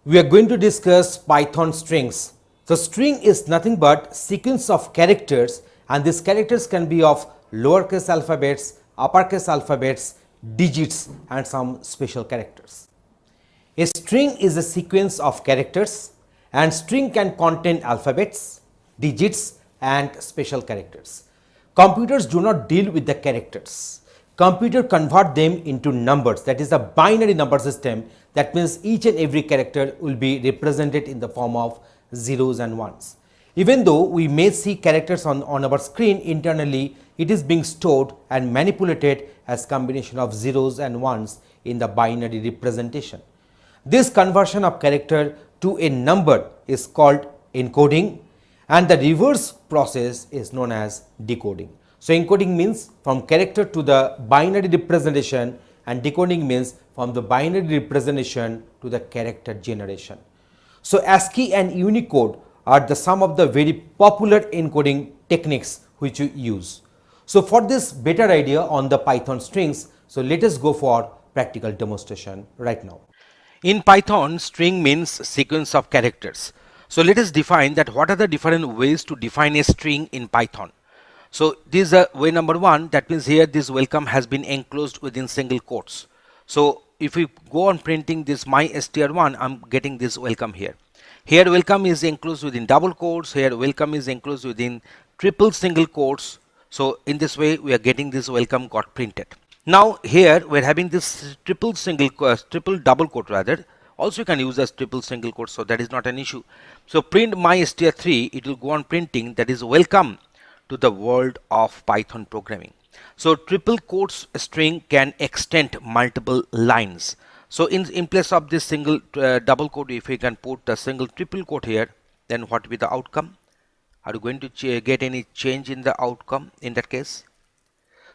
We are going to discuss Python strings. So string is nothing but sequence of characters, and these characters can be of lowercase alphabets, uppercase alphabets, digits and some special characters. A string is a sequence of characters, and string can contain alphabets, digits and special characters. Computers do not deal with the characters. Computer convert them into numbers, that is a binary number system. That means each and every character will be represented in the form of zeros and ones. Even though we may see characters on our screen, internally it is being stored and manipulated as combination of zeros and ones in the binary representation. This conversion of character to a number is called encoding, and the reverse process is known as decoding. So encoding means from character to the binary representation, and decoding means from the binary representation to the character generation. So ASCII and Unicode are the some of the very popular encoding techniques which we use. So for this better idea on the Python strings, so let us go for practical demonstration right now. In Python, string means sequence of characters. So let us define that what are the different ways to define a string in Python. So this is way number one. That means here this welcome has been enclosed within single quotes. So if we go on printing this my str1, I'm getting this welcome here. Here welcome is enclosed within double quotes. Here welcome is enclosed within triple single quotes. So in this way we are getting this welcome got printed. Now here we're having this triple double quote rather. Also you can use as triple single quote, so that is not an issue. So print my str3, it will go on printing, that is welcome to the world of Python programming. So triple quotes string can extend multiple lines. So in place of this single double quote, if we can put a single triple quote here, then what will be the outcome? Are you going to get any change in the outcome in that case?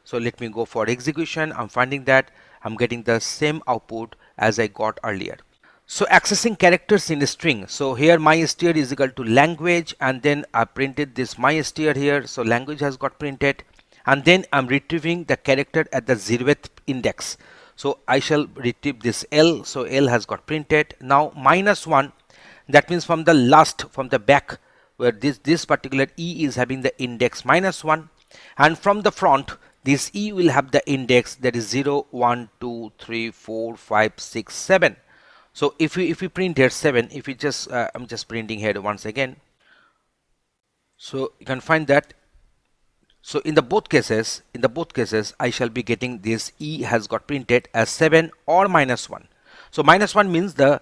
So let me go for execution. I'm finding that I'm getting the same output as I got earlier. So accessing characters in a string. So here my str is equal to language, and then I printed this my str here. So language has got printed, and then I'm retrieving the character at the 0th index. So I shall retrieve this L. So L has got printed. Now -1, that means from the last, from the back where this particular E is having the index -1, and from the front this E will have the index that is 0, 1, 2, 3, 4, 5, 6, 7. So if we print here 7, if we just I'm just printing here once again, so you can find that. So in the both cases I shall be getting this E has got printed as 7 or -1. So -1 means there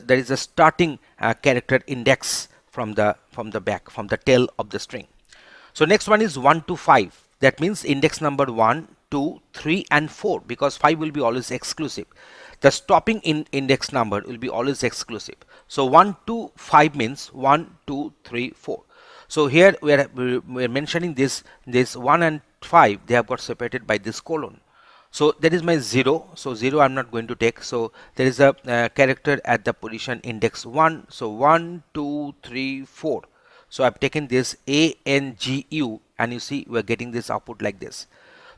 is a starting character index from the back, from the tail of the string. So next one is 1 to 5. That means index number 1, 2, 3 and 4, because 5 will be always exclusive. The stopping in index number will be always exclusive. So 1 to 5 means 1, 2, 3, 4. So here we are mentioning this 1 and 5, they have got separated by this colon. So that is my 0. So 0 I'm not going to take. So there is a character at the position index 1. So 1, 2, 3, 4. So I've taken this ANGU, and you see we're getting this output like this.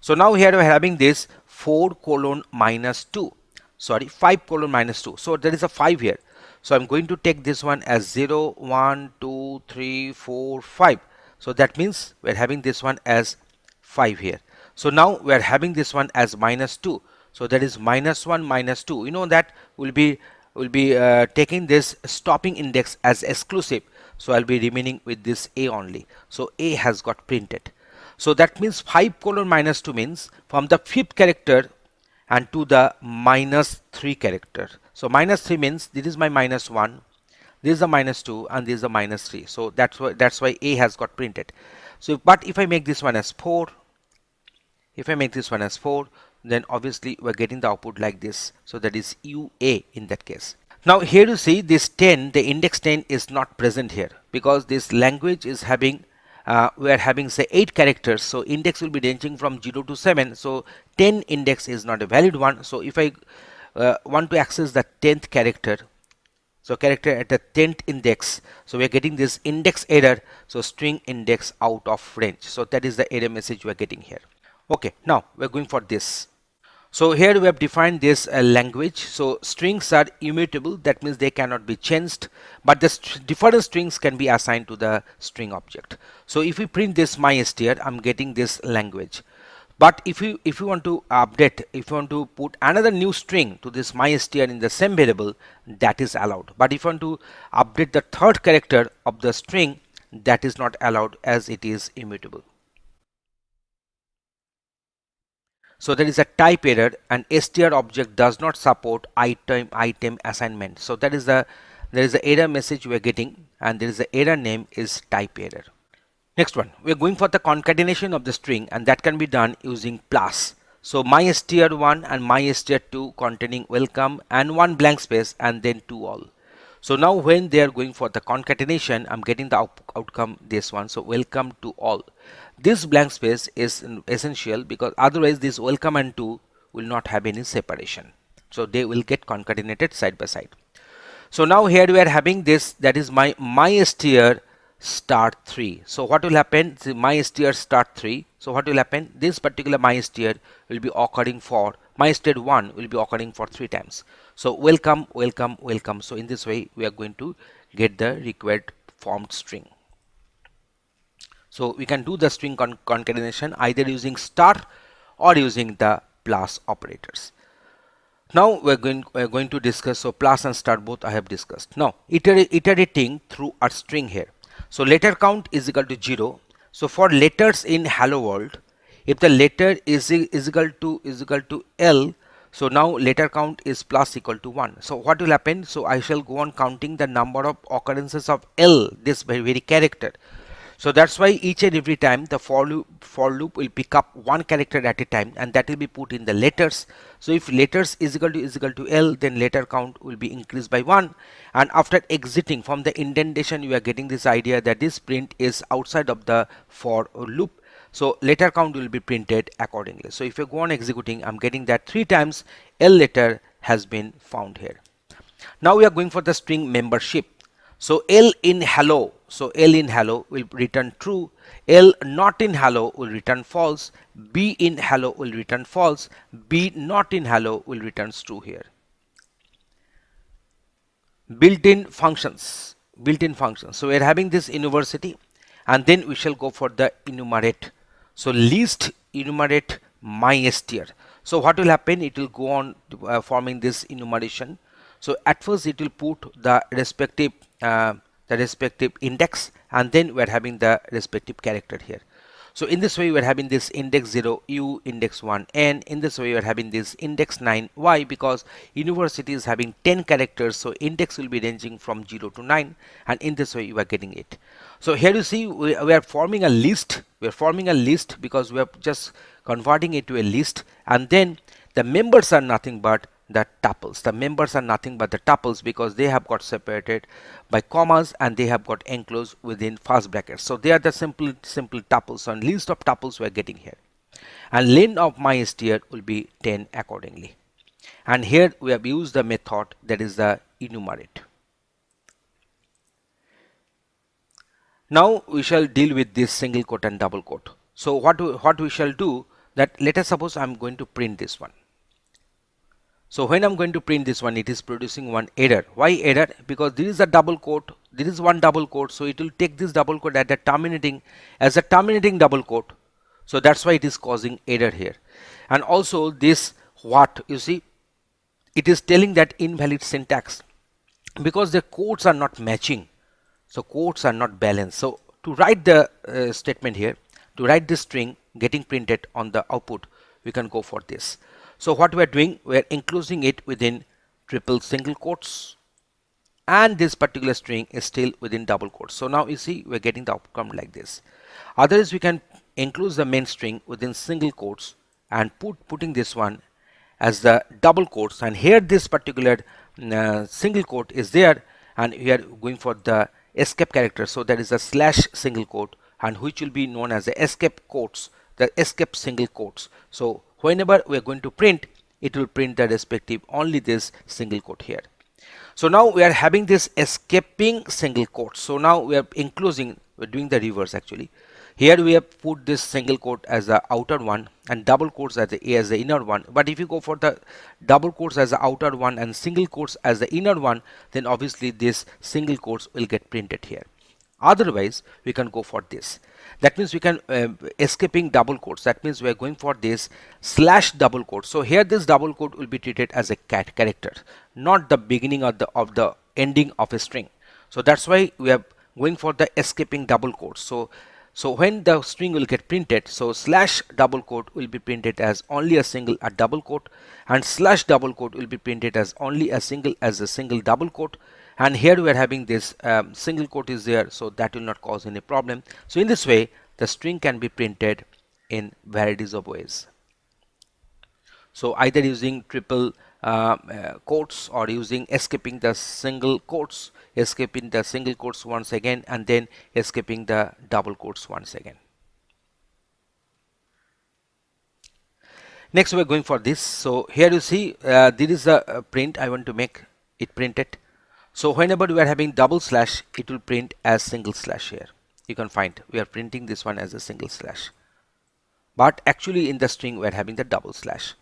So now here we're having this 4 colon minus 2. Sorry, 5 colon minus 2. So there is a 5 here. So I'm going to take this one as 0, 1, 2, 3, 4, 5. So that means we're having this one as 5 here. So now we're having this one as -2. So that is -1, -2. You know that we'll be taking this stopping index as exclusive. So I'll be remaining with this A only. So A has got printed. So that means 5 colon -2 means from the 5th character and to the -3 character. So -3 means this is my -1, this is a -2, and this is a -3. So that's why A has got printed. So but if I make this one as 4, then obviously we're getting the output like this. So that is UA in that case. Now here you see this 10, the index 10 is not present here, because this language is having we are having say 8 characters. So index will be ranging from 0 to 7. So 10 index is not a valid one. So if I want to access the 10th character, so character at the 10th index, so we are getting this index error. So string index out of range. So that is the error message we are getting here. Okay, now we're going for this. So here we have defined this language. So strings are immutable, that means they cannot be changed, but the different strings can be assigned to the string object. So if we print this mystr, I'm getting this language. But if you want to update, if you want to put another new string to this mystr in the same variable, that is allowed. But if you want to update the third character of the string, that is not allowed as it is immutable. So there is a type error, and str object does not support item assignment. So that is there is the error message we are getting, and there is the error name is type error. Next one, we are going for the concatenation of the string, and that can be done using plus. So mystr1 and mystr2 containing welcome and one blank space and then to all. So now when they are going for the concatenation, I'm getting the outcome this one. So welcome to all. This blank space is essential because otherwise this welcome and to will not have any separation. So they will get concatenated side by side. So now here we are having this, that is my mystr start 3. So what will happen? Mystr start 3. So what will happen? This particular mystr will be occurring for mystr 1 will be occurring for 3 times. So welcome, welcome, welcome. So in this way we are going to get the required formed string. So we can do the string concatenation either using star or using the plus operators. Now we're going to discuss, so plus and star both I have discussed. Now iterating through a string here. So letter count is equal to 0. So for letters in hello world, if the letter is equal to L, so now letter count is plus equal to 1. So what will happen? So I shall go on counting the number of occurrences of L, this very character. So that's why each and every time the for loop will pick up one character at a time, and that will be put in the letters. So if letters is equal to L, then letter count will be increased by 1, and after exiting from the indentation you are getting this idea that this print is outside of the for loop. So letter count will be printed accordingly. So if you go on executing, I'm getting that 3 times L letter has been found here. Now we are going for the string membership. So L in hello, so L in hello will return true, L not in hello will return false, B in hello will return false, B not in hello will return true here. Built-in functions, so we are having this university, and then we shall go for the enumerate. So list enumerate mystr. So what will happen? It will go on forming this enumeration. So at first it will put the respective index, and then we are having the respective character here. So in this way we are having this index 0 u, index 1 n. In this way we are having this index 9. Why? Because university is having 10 characters, so index will be ranging from 0 to 9, and in this way you are getting it. So here you see we are forming a list. We are forming a list because we are just converting it to a list, and then the members are nothing but the tuples. The members are nothing but the tuples because they have got separated by commas and they have got enclosed within first brackets. So they are the simple tuples, and list of tuples we are getting here, and length of mystr will be 10 accordingly. And here we have used the method that is the enumerate. Now we shall deal with this single quote and double quote. So what we shall do, that let us suppose I'm going to print this one. So when I'm going to print this one, it is producing one error. Why error? Because there is a double quote, there is one double quote, so it will take this double quote at the terminating as a terminating double quote. So that's why it is causing error here. And also this what, you see, it is telling that invalid syntax because the quotes are not matching. So quotes are not balanced. So to write the statement here, to write this string getting printed on the output, we can go for this. So what we are doing, we are enclosing it within triple single quotes, and this particular string is still within double quotes. So now you see we are getting the outcome like this. Otherwise we can enclose the main string within single quotes and putting this one as the double quotes, and here this particular single quote is there, and we are going for the escape character. So that is a slash single quote, and which will be known as the escape quotes, the escape single quotes. So whenever we are going to print, it will print the respective only this single quote here. So now we are having this escaping single quote. So now we are enclosing, we are doing the reverse actually. Here we have put this single quote as the outer one and double quotes as the inner one. But if you go for the double quotes as the outer one and single quotes as the inner one, then obviously this single quotes will get printed here. Otherwise, we can go for this. That means we can escaping double quotes. That means we are going for this slash double quote. So here this double quote will be treated as a character, not the beginning of the ending of a string. So that's why we are going for the escaping double quotes. So when the string will get printed, so slash double quote will be printed as only a double quote, and slash double quote will be printed as only a single double quote. And here we are having this single quote is there, so that will not cause any problem. So in this way, the string can be printed in varieties of ways. So either using triple quotes or using escaping the single quotes, escaping the single quotes once again, and then escaping the double quotes once again. Next we are going for this. So here you see there is a print I want to make it printed. So whenever we are having double slash, it will print as single slash here. You can find we are printing this one as a single slash, but actually in the string we are having the double slash.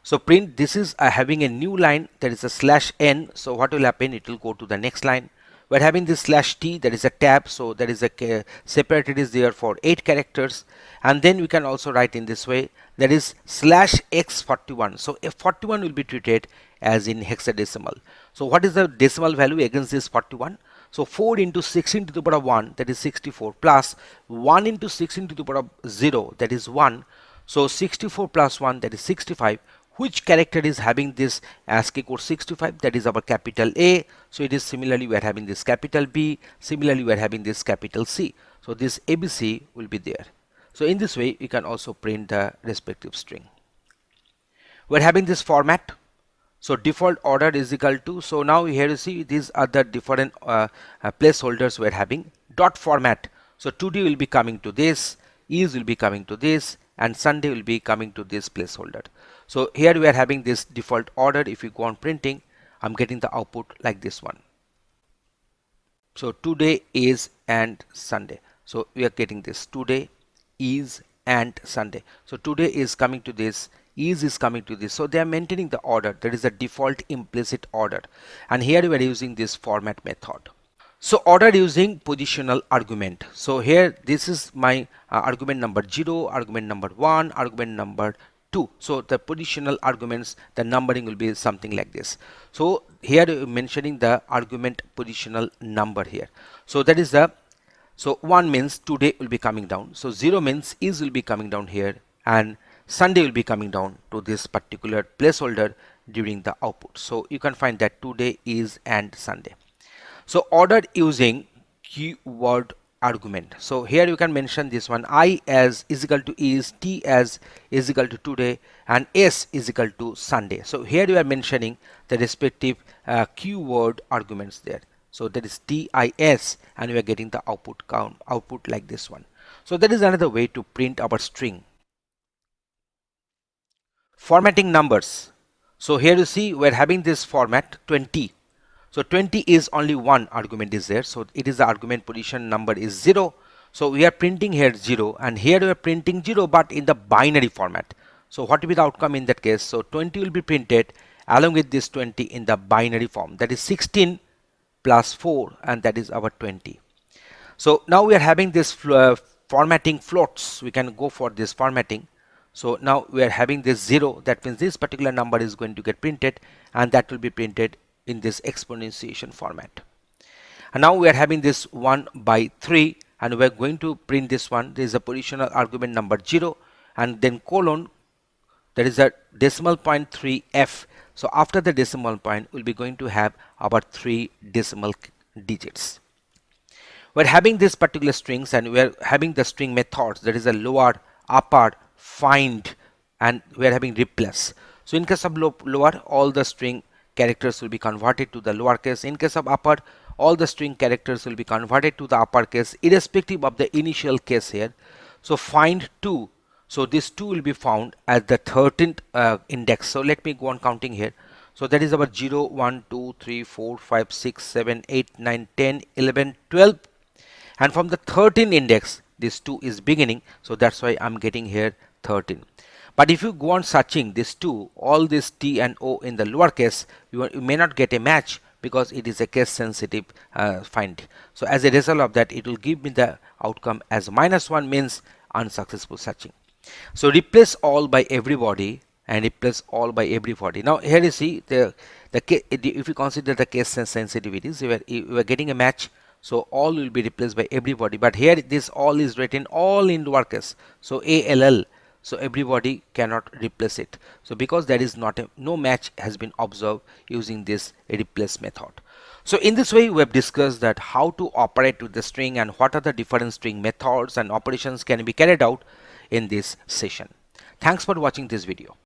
So print this is having a new line, that is a slash n. So what will happen, it will go to the next line. We're having this slash t, that is a tab, so that is a separated is there for 8 characters. And then we can also write in this way, that is slash x41. So f41 will be treated as in hexadecimal. So what is the decimal value against this 41? So 4 into 16 to the power of 1, that is 64, plus 1 into 16 to the power of 0, that is 1. So 64 plus 1, that is 65. Which character is having this ASCII code 65? That is our capital A. So it is similarly we are having this capital B. Similarly we are having this capital C. So this ABC will be there. So in this way we can also print the respective string. We are having this format. So default order is equal to, so now here you see these are the different placeholders we are having. Dot format. So today will be coming to this, is will be coming to this, and Sunday will be coming to this placeholder. So here we are having this default order. If you go on printing, I'm getting the output like this one. So today is and Sunday. So we are getting this today is and Sunday. So today is coming to this, is coming to this. So they are maintaining the order. That is the default implicit order. And here we are using this format method. So order using positional argument. So here this is my argument number 0, argument number 1, argument number 2. So the positional arguments, the numbering will be something like this. So here mentioning the argument positional number here. So that is the, so 1 means today will be coming down. So 0 means is will be coming down here, and Sunday will be coming down to this particular placeholder during the output. So you can find that today is and Sunday. So ordered using keyword argument. So here you can mention this one, I as is equal to is, T as is equal to today, and S is equal to Sunday. So here you are mentioning the respective keyword arguments there. So that is TIS, and we are getting the output like this one. So that is another way to print our string. Formatting numbers. So here you see we are having this format 20. So 20 is only one argument is there. So it is the argument position number is 0. So we are printing here 0, and here we are printing 0 but in the binary format. So what will be the outcome in that case? So 20 will be printed along with this 20 in the binary form. That is 16 plus 4, and that is our 20. So now we are having this formatting floats. We can go for this formatting. So now we are having this 0. That means this particular number is going to get printed, and that will be printed in this exponentiation format. And now we are having this 1 by 3, and we are going to print this one. There is a positional argument number 0, and then colon, there is a decimal point 3f. So after the decimal point, we'll be going to have our 3 decimal digits. We're having this particular strings, and we're having the string methods. There is a lower, upper, find, and we're having replace. So in case of lower, all the string characters will be converted to the lowercase. In case of upper, all the string characters will be converted to the uppercase, irrespective of the initial case here. So find 2. So this 2 will be found at the 13th index. So let me go on counting here. So that is our 0, 1, 2, 3, 4, 5, 6, 7, 8, 9, 10, 11, 12. And from the 13th index, this 2 is beginning, so that's why I'm getting here 13. But if you go on searching this 2, all this T and O in the lowercase, you may not get a match because it is a case sensitive find. So as a result of that, it will give me the outcome as -1, means unsuccessful searching. So replace all by everybody and replace all by everybody. Now here you see if you consider the case sensitivities, you are getting a match, so all will be replaced by everybody. But here this all is written all in lowercase, so ALL. So everybody cannot replace it. So because there is no match has been observed using this replace method. So in this way, we have discussed that how to operate with the string and what are the different string methods and operations can be carried out in this session. Thanks for watching this video.